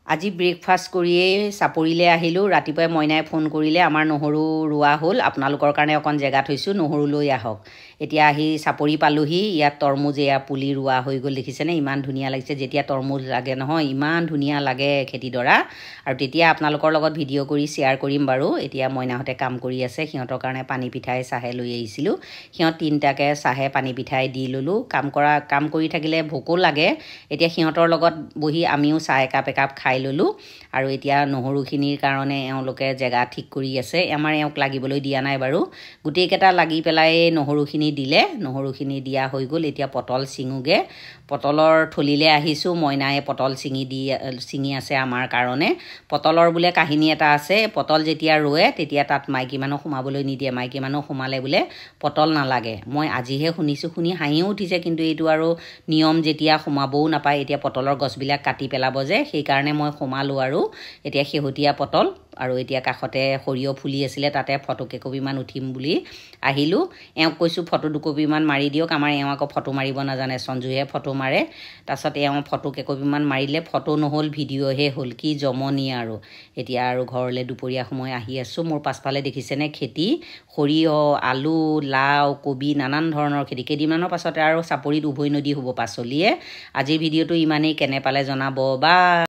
আজি ব্ৰেকফাষ্ট কৰিয়ে চাপৰিলে আহিলোঁ। ৰাতিপুৱাই মইনাই ফোন কৰিলে, আমাৰ নহৰু ৰোৱা হ'ল, আপোনালোকৰ কাৰণে অকণ জেগা থৈছোঁ, নহৰু লৈ আহক। এতিয়া আহি চাপৰি পালোহি। ইয়াত তৰমুজ এয়া পুলি ৰোৱা হৈ গ'ল, দেখিছেনে? ইমান ধুনীয়া লাগিছে। যেতিয়া তৰমুজ লাগে নহয়, ইমান ধুনীয়া লাগে খেতিডৰা। আৰু তেতিয়া আপোনালোকৰ লগত ভিডিঅ' কৰি শ্বেয়াৰ কৰিম বাৰু। এতিয়া মইনাহঁতে কাম কৰি আছে, সিহঁতৰ কাৰণে পানী পিঠাই চাহে লৈ আহিছিলোঁ। সিহঁত তিনিটাকে চাহে পানী পিঠাই দি ল'লোঁ। কাম কৰি থাকিলে ভোকো লাগে। এতিয়া সিহঁতৰ লগত বহি আমিও চাহ একাপ খাই ল'লোঁ। আৰু এতিয়া নহৰুখিনিৰ কাৰণে এওঁলোকে জেগা ঠিক কৰি আছে। আমাৰ এওঁক লাগিবলৈ দিয়া নাই বাৰু। গোটেইকেইটা লাগি পেলাই নহৰুখিনি দিলে। নহৰুখিনি দিয়া হৈ গ'ল। এতিয়া পটল ছিঙোগৈ। পটলৰ থলিলৈ আহিছোঁ। মইনাই পটল ছিঙি আছে আমাৰ কাৰণে। পটলৰ বোলে কাহিনী এটা আছে, পটল যেতিয়া ৰোৱে তেতিয়া তাত মাইকী মানুহ সোমাবলৈ নিদিয়ে। মাইকী মানুহ সোমালে বোলে পটল নালাগে। মই আজিহে শুনিছোঁ, শুনি হাঁহিও উঠিছে। কিন্তু এইটো আৰু নিয়ম, যেতিয়া সোমাবও নাপায়। এতিয়া পটলৰ গছবিলাক কাটি পেলাব যে, সেইকাৰণে মই সোমালোঁ আৰু। এতিয়া শেহতীয়া পটল, আৰু এতিয়া কাষতে সৰিয়হ ফুলি আছিলে, তাতে ফটো কেইকপিমান উঠিম বুলি আহিলোঁ। এওঁক কৈছোঁ ফটো দুকপিমান মাৰি দিয়ক। আমাৰ এওঁ আকৌ ফটো মাৰিব নাজানে, সঞ্জুহে ফটো মাৰে। তাৰপাছত এওঁ ফটো কেইকপিমান মাৰিলে, ফটো নহ'ল, ভিডিঅ'হে হ'ল। কি জমনি আৰু। এতিয়া আৰু ঘৰলৈ দুপৰীয়া সময় আহি আছোঁ। মোৰ পাছফালে দেখিছেনে খেতি, সৰিয়হ, আলু, লাও, কবি, নানান ধৰণৰ খেতি। কেইদিনমানৰ পাছতে আৰু চাপৰিত উভৈনদী হ'ব পাচলিয়ে। আজিৰ ভিডিঅ'টো ইমানেই। কেনে পালে জনাব বা।